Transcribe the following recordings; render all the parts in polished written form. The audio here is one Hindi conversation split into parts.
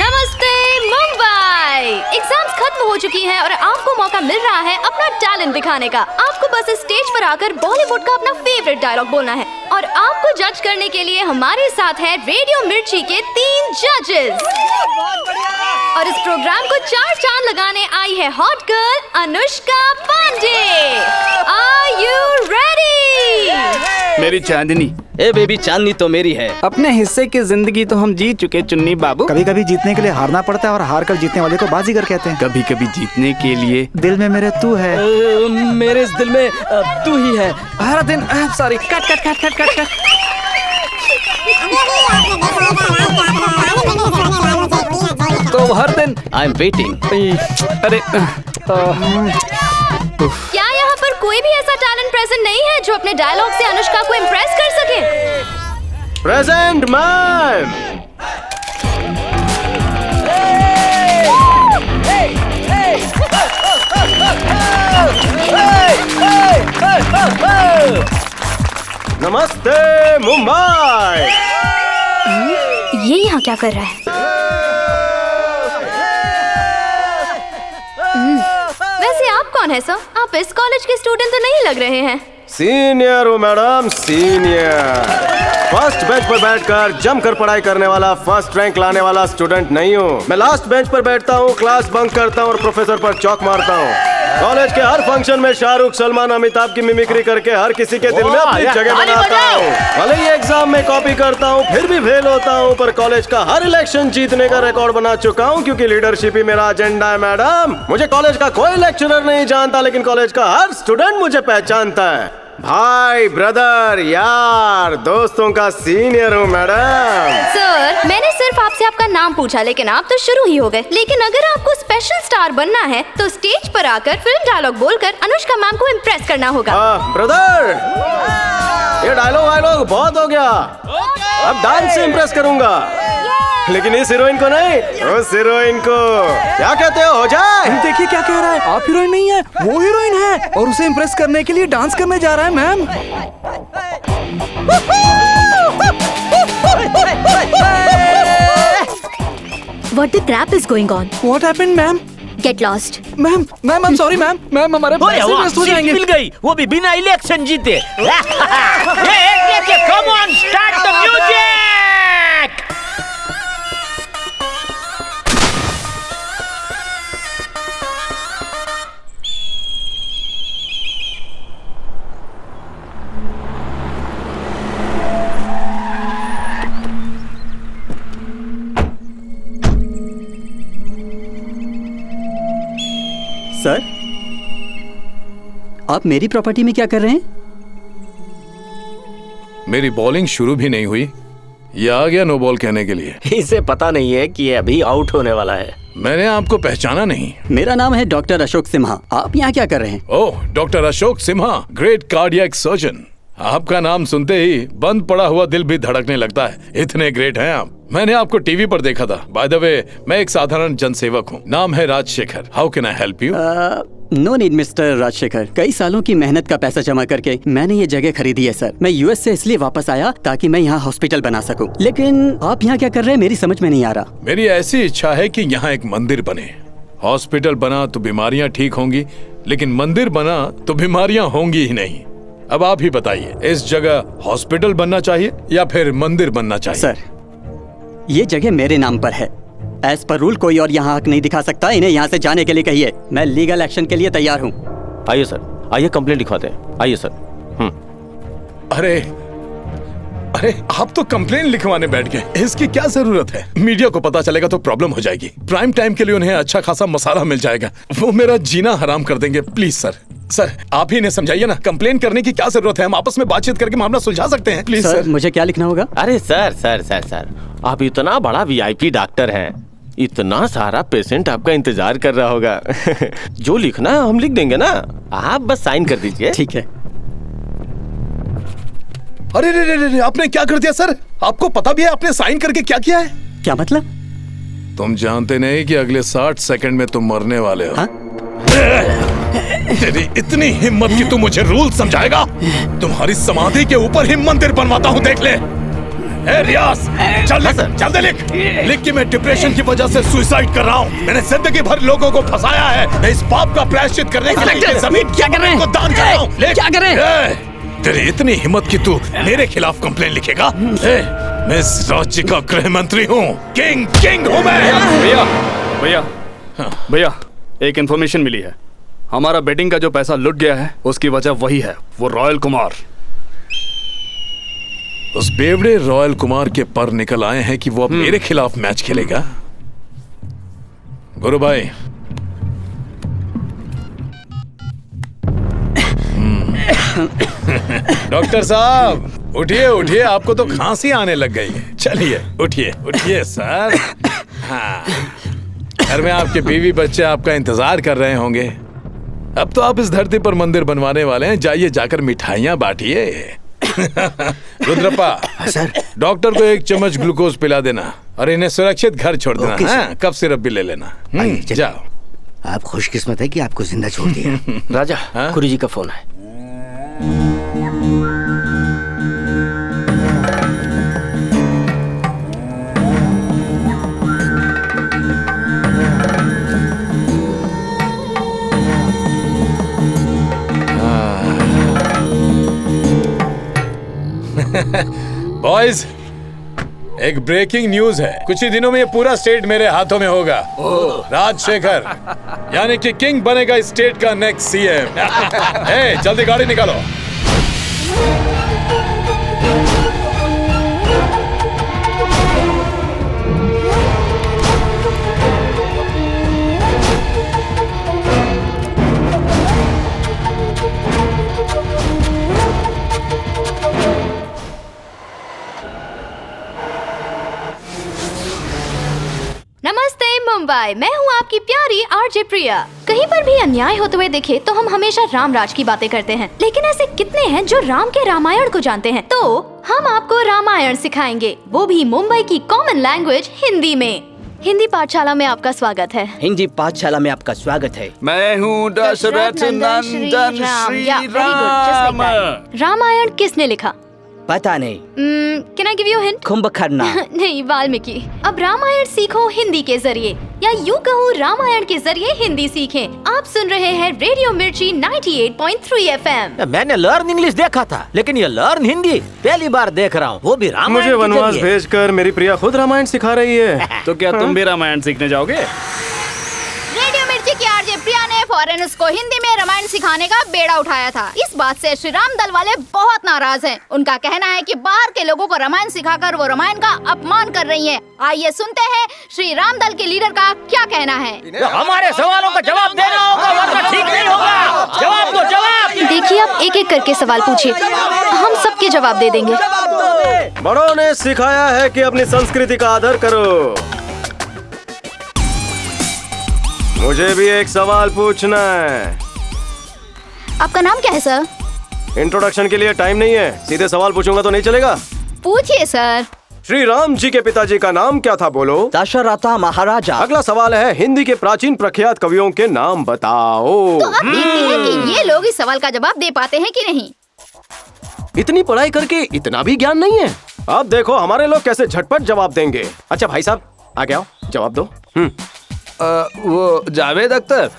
नमस्ते मुंबई। एग्जाम्स खत्म हो चुकी हैं और आपको मौका मिल रहा है अपना टैलेंट दिखाने का। आपको बस इस स्टेज पर आकर बॉलीवुड का अपना फेवरेट डायलॉग बोलना है और आपको जज करने के लिए हमारे साथ है रेडियो मिर्ची के 3 जजेस। और इस प्रोग्राम को 4 चांद लगाने आई है hot girl Anushka Pandey. Are you ready? मेरी चांदनी। ए बेबी, चांदनी तो मेरी है। अपने हिस्से की जिंदगी तो हम जीत चुके चुन्नी बाबू। कभी कभी जीतने के लिए हारना पड़ता है और हार कर जीतने वाले को बाजीगर कहते हैं। कभी कभी जीतने के लिए दिल में मेरे तू है। मेरे इस दिल में तू ही है। हर दिन sorry cut cut cut cut cut cut. तो हर दिन आई एम वेटिंग। अरे क्या यहाँ पर कोई भी ऐसा टैलेंट प्रेजेंट नहीं है जो अपने डायलॉग से अनुष्का को इम्प्रेस कर सके? Present ma'am. नमस्ते मुंबई। ये यहाँ क्या कर रहा है? वैसे आप कौन है सर? आप इस कॉलेज के स्टूडेंट तो नहीं लग रहे हैं। सीनियर हूँ मैडम, सीनियर। फर्स्ट बेंच पर बैठकर जमकर पढ़ाई करने वाला, फर्स्ट रैंक लाने वाला स्टूडेंट नहीं हूँ। मैं लास्ट बेंच पर बैठता हूँ, क्लास बंक करता हूँ और प्रोफेसर पर चौक मारता हूँ। कॉलेज के हर फंक्शन में शाहरुख, सलमान, अमिताभ की मिमिक्री करके हर किसी के दिल में अपनी जगह बनाता हूँ। भले ही एग्जाम में कॉपी करता हूँ फिर भी फेल होता हूँ, पर कॉलेज का हर इलेक्शन जीतने का रिकॉर्ड बना चुका हूँ, क्योंकि लीडरशिप ही मेरा एजेंडा है मैडम। मुझे कॉलेज का कोई लेक्चरर नहीं जानता, लेकिन कॉलेज का हर स्टूडेंट मुझे पहचानता है। भाई, ब्रदर, यार, दोस्तों का सीनियर हूँ मैडम। सर, मैंने सिर्फ आपसे आपका नाम पूछा, लेकिन आप तो शुरू ही हो गए। लेकिन अगर आपको स्पेशल स्टार बनना है तो स्टेज पर आकर फिल्म डायलॉग बोलकर अनुष्का मैम को इम्प्रेस करना होगा। ब्रदर, ये डायलॉग बहुत हो गया। अब डांस से इम्प्रेस करूंगा, लेकिन इस हीरोइन को नहीं, उस हीरोइन को। क्या कहते हो जाए? देखिए क्या कह रहा है। आप हीरोइन नहीं है, वो हीरोइन है और उसे इम्प्रेस करने के लिए डांस करने जा रहा है ma'am. What the crap is going on? What happened ma'am? Get lost. Ma'am I'm sorry ma'am. Ma'am हमारे पैसे वेस्ट हो जाएंगे। मिल गई, वो भी बिना इलेक्शन जीते। Come on, start the music. Sir, आप मेरी प्रॉपर्टी में क्या कर रहे हैं? मेरी बॉलिंग शुरू भी नहीं हुई, ये आ गया नो बॉल कहने के लिए। इसे पता नहीं है कि ये अभी आउट होने वाला है। मैंने आपको पहचाना नहीं। मेरा नाम है डॉक्टर अशोक सिम्हा। आप यहाँ क्या कर रहे हैं? Oh, doctor Ashok Simha, great cardiac surgeon. आपका नाम सुनते ही बंद पड़ा हुआ दिल भी धड़कने लगता है, इतने ग्रेट हैं आप। मैंने आपको टीवी पर देखा था। बाय द वे, मैं एक साधारण जनसेवक हूँ। नाम है Rajshekhar. How can I help you? No need mister Rajshekhar. कई सालों की मेहनत का पैसा जमा करके मैंने ये जगह खरीदी है सर। मैं यूएस से इसलिए वापस आया ताकि मैं यहाँ हॉस्पिटल बना सकूं। लेकिन आप यहाँ क्या कर रहे हैं मेरी समझ में नहीं आ रहा। मेरी ऐसी इच्छा है कि यहाँ एक मंदिर बने। हॉस्पिटल बना तो बीमारियाँ ठीक होंगी, लेकिन मंदिर बना तो बीमारियाँ होंगी ही नहीं। अब आप ही बताइए, इस जगह हॉस्पिटल बनना चाहिए या फिर मंदिर बनना चाहिए? सर, ये जगह मेरे नाम पर है। एज पर रूल कोई और यहाँ हक नहीं दिखा सकता। इन्हें यहाँ से जाने के लिए कहिए। मैं लीगल एक्शन के लिए तैयार हूँ। आइए सर, आइए कंप्लेंट लिखवाते हैं। आइए सर। अरे आप तो कंप्लेन लिखवाने बैठ गए। इसकी क्या जरूरत है? मीडिया को पता चलेगा तो प्रॉब्लम हो जाएगी। प्राइम टाइम के लिए उन्हें अच्छा खासा मसाला मिल जाएगा, वो मेरा जीना हराम कर देंगे। प्लीज सर, आप ही ने समझाइए ना। कंप्लेन करने की क्या जरूरत है? हम आपस में बातचीत करके मामला सुलझा सकते हैं। Please sir. मुझे क्या लिखना होगा? अरे सर, आप इतना बड़ा वीआईपी डॉक्टर हैं, इतना सारा पेशेंट आपका इंतजार कर रहा होगा। जो लिखना है हम लिख देंगे ना, आप बस साइन कर दीजिए। ठीक है। अरे आपने क्या कर दिया सर? आपको पता भी है आपने साइन करके क्या किया है? क्या मतलब? तुम जानते नहीं कि अगले 60 सेकंड में तुम मरने वाले हो। तेरी इतनी हिम्मत कि तू मुझे रूल समझाएगा? तुम्हारी समाधि के ऊपर ही मंदिर बनवाता हूँ, देख ले। ए रियाज, चल लिख, जल्दी लिख कि मैं डिप्रेशन की वजह से सुसाइड कर रहा हूँ। मैंने जिंदगी भर लोगों को फंसाया है। मैं इस पाप का प्रायश्चित करने के लिए जमीन क्या कर रहे हैं? को दान कर रहा हूँ। क्या कर रहे हैं? तेरी इतनी हिम्मत कि तू मेरे खिलाफ कंप्लेन लिखेगा? मैं इस राज्य का गृह मंत्री हूँ। किंग हूँ मैं। भैया एक इन्फॉर्मेशन मिली है। हमारा बेटिंग का जो पैसा लुट गया है उसकी वजह वही है, वो रॉयल कुमार। उस बेवड़े रॉयल कुमार के पर निकल आए हैं कि वो अब मेरे खिलाफ मैच खेलेगा। गुरु भाई, डॉक्टर साहब उठिए, आपको तो खांसी आने लग गई है। चलिए उठिए सर। हाँ, घर में आपके बीवी बच्चे आपका इंतजार कर रहे होंगे। अब तो आप इस धरती पर मंदिर बनवाने वाले हैं। जाइए, जाकर मिठाइयाँ बांटिए। रुद्रप्पा सर, डॉक्टर को एक चम्मच ग्लूकोज पिला देना और इन्हें सुरक्षित घर छोड़ देना। हाँ, कफ सिरप भी ले लेना। जाओ। आप खुशकिस्मत है कि आपको जिंदा छोड़ दिया। राजा, गुरुजी का फोन है। बॉयज, एक ब्रेकिंग न्यूज है। कुछ ही दिनों में ये पूरा स्टेट मेरे हाथों में होगा। राजशेखर यानी कि किंग बनेगा इस स्टेट का नेक्स्ट सीएम। जल्दी गाड़ी निकालो। नमस्ते मुंबई, मैं हूँ आपकी प्यारी आरजे प्रिया। कहीं पर भी अन्याय होते हुए दिखे तो हम हमेशा राम राज की बातें करते हैं, लेकिन ऐसे कितने हैं जो राम के रामायण को जानते हैं? तो हम आपको रामायण सिखाएंगे, वो भी मुंबई की कॉमन लैंग्वेज हिंदी में। हिंदी पाठशाला में आपका स्वागत है। हिंदी पाठशाला में आपका स्वागत है। मैं हूँ दशरथ नंदन श्री राम। रामायण किसने लिखा? पता नहीं। Can I give you hint? Kumbhakarna. नहीं, वाल्मीकि। अब रामायण सीखो हिंदी के जरिए, या यूँ कहूँ रामायण के जरिए हिंदी सीखें। आप सुन रहे हैं रेडियो मिर्ची 98.3 FM। मैंने लर्न इंग्लिश देखा था, लेकिन ये लर्न हिंदी पहली बार देख रहा हूँ, वो भी रामायण। मुझे वनवास भेजकर मेरी प्रिया खुद रामायण सिखा रही है। तो क्या तुम भी रामायण सीखने जाओगे? रेडियो मिर्ची की आरजे प्रिया ने फॉरेनर्स को हिंदी में रामायण सिखाने का बेड़ा उठाया था। इस बात से श्री राम दल वाले बहुत नाराज हैं। उनका कहना है कि बाहर के लोगों को रामायण सिखाकर वो रामायण का अपमान कर रही हैं। आइए सुनते हैं श्री राम दल के लीडर का क्या कहना है। हमारे सवालों का जवाब देना होगा, वरना ठीक नहीं होगा। जवाब दो, जवाब। देखिए, आप एक एक करके सवाल पूछिए, हम सबके जवाब दे देंगे। बड़ों ने सिखाया है कि अपनी संस्कृति का आदर करो। मुझे भी एक सवाल पूछना है। आपका नाम क्या है सर? इंट्रोडक्शन के लिए टाइम नहीं है, सीधे सवाल पूछूंगा तो नहीं चलेगा। पूछिए सर। श्री राम जी के पिताजी का नाम क्या था? बोलो। दशरथ महाराजा। अगला सवाल है, हिंदी के प्राचीन प्रख्यात कवियों के नाम बताओ। तो अब देखते हैं कि ये लोग इस सवाल का जवाब दे पाते हैं कि नहीं। इतनी पढ़ाई करके इतना भी ज्ञान नहीं है। अब देखो हमारे लोग कैसे झटपट जवाब देंगे। अच्छा भाई साहब, आगे आओ, जवाब दो। वो जावेद अख्तर,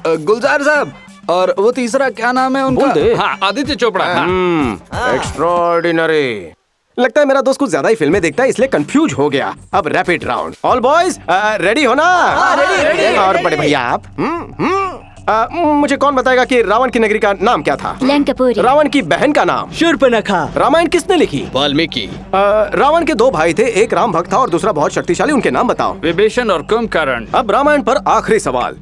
गुलजार साहब, और वो तीसरा क्या नाम है उनका? बोल दे। हाँ, आदित्य चोपड़ा। एक्स्ट्राऑर्डिनरी। लगता है मेरा दोस्त कुछ ज्यादा ही फिल्में देखता है, इसलिए कंफ्यूज हो गया। अब rapid round. All boys ready हो ना? रेडी। और बड़े भैया आप? मुझे कौन बताएगा कि रावण की नगरी का नाम क्या था? लंकापुरी। रावण की बहन का नाम? शूर्पणखा। रामायण किसने लिखी? वाल्मीकि। रावण के दो भाई थे, एक राम भक्त था और दूसरा बहुत शक्तिशाली। उनके नाम बताओ। विभीषण और कुंभकर्ण। अब रामायण पर आखिरी सवाल।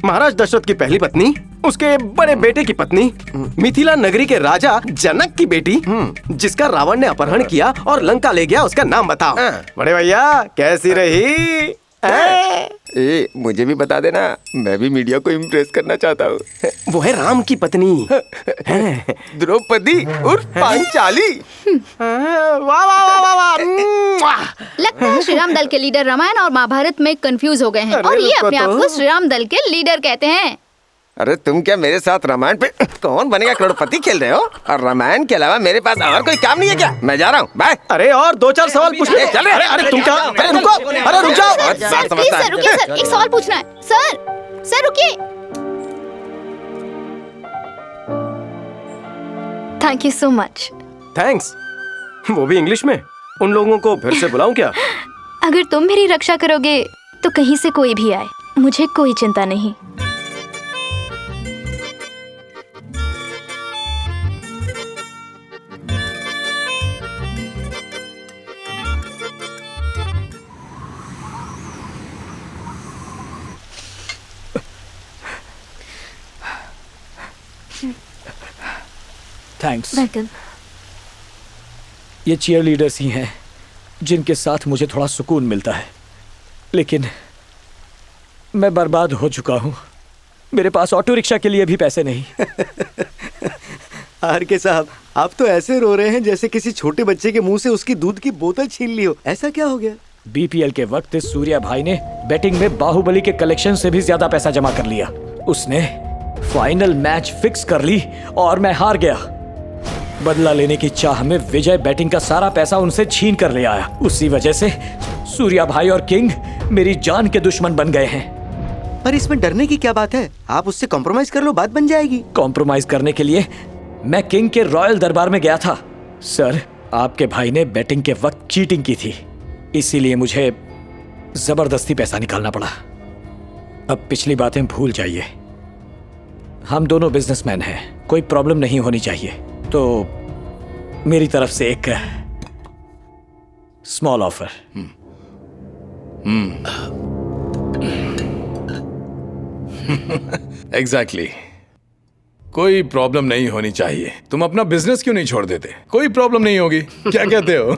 महाराज दशरथ की पहली पत्नी, उसके बड़े बेटे की पत्नी, मिथिला नगरी के राजा जनक की बेटी, जिसका रावण ने अपहरण किया और लंका ले गया, उसका नाम बताओ। बड़े भैया कैसी रही? मुझे भी बता देना, मैं भी मीडिया को इम्प्रेस करना चाहता हूँ। वो है राम की पत्नी, द्रौपदी उर्फ पांचाली। वाह वाह वाह वाह। लगता है श्री राम दल के लीडर रामायण और महाभारत में कंफ्यूज हो गए हैं, और ये अपने आप को श्री राम दल के लीडर कहते हैं। अरे तुम क्या मेरे साथ रामायण पे कौन बनेगा करोड़पति खेल रहे हो? और रामायण के अलावा मेरे पास और कोई काम नहीं है क्या? मैं जा रहा हूँ, बाय। अरे और 2-4 सवाल पूछने चल रहे। अरे तुम क्या? अरे रुको, अरे रुक जाओ। सर प्लीज सर रुकिए सर, एक सवाल पूछना है। सर रुकिए। Thank you so much. Thanks, वो भी इंग्लिश में। उन लोगों को फिर से बुलाऊं क्या? अगर तुम मेरी रक्षा करोगे तो कहीं से कोई भी आए, मुझे कोई चिंता नहीं। थैंक्स। वेलकम। ये चीयर लीडर्स ही हैं जिनके साथ मुझे थोड़ा सुकून मिलता है, लेकिन मैं बर्बाद हो चुका हूँ। मेरे पास ऑटो रिक्शा के लिए भी पैसे नहीं। आर के साहब, आप तो ऐसे रो रहे हैं जैसे किसी छोटे बच्चे के मुंह से उसकी दूध की बोतल छीन ली हो। ऐसा क्या हो गया? बीपीएल के वक्त सूर्या भाई ने बैटिंग में बाहुबली के कलेक्शन से भी ज्यादा पैसा जमा कर लिया। उसने फाइनल मैच फिक्स कर ली और मैं हार गया। बदला लेने की चाह में विजय बैटिंग का सारा पैसा उनसे छीन कर ले आया। उसी वजह से सूर्या भाई और किंग मेरी जान के दुश्मन बन गए हैं। पर इसमें डरने की क्या बात है? आप उससे कॉम्प्रोमाइज कर लो, बात बन जाएगी। कॉम्प्रोमाइज करने के लिए मैं किंग के रॉयल दरबार में गया था। सर, आपके भाई ने बैटिंग के वक्त चीटिंग की थी, इसीलिए मुझे जबरदस्ती पैसा निकालना पड़ा। अब पिछली बातें भूल जाइए। हम दोनों बिजनेसमैन हैं, कोई प्रॉब्लम नहीं होनी चाहिए। तो मेरी तरफ से एक स्मॉल ऑफर। एग्जैक्टली। कोई प्रॉब्लम नहीं होनी चाहिए। तुम अपना बिजनेस क्यों नहीं छोड़ देते? कोई प्रॉब्लम नहीं होगी, क्या कहते हो?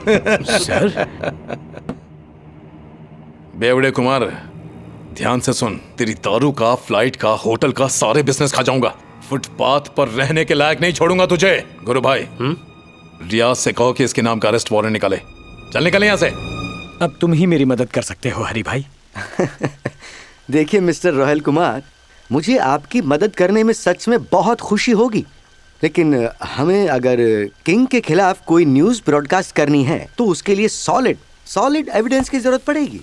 सर, बेवड़े कुमार, ध्यान से सुन। तेरी दारू का, फ्लाइट का, होटल का सारे बिजनेस खा जाऊंगा। फुटपाथ पर रहने के लायक नहीं छोड़ूंगा तुझे। गुरु भाई, रियाज से कहो कि इसके नाम का अरेस्ट वारंट निकाले। चल निकल यहाँ से। अब तुम ही मेरी मदद कर सकते हो हरी भाई। देखिए मिस्टर रोहिल कुमार, मुझे आपकी मदद करने में सच में बहुत खुशी होगी, लेकिन हमें अगर किंग के खिलाफ कोई न्यूज़ ब्रॉडकास्ट करनी है तो उसके लिए सॉलिड एविडेंस की जरूरत पड़ेगी।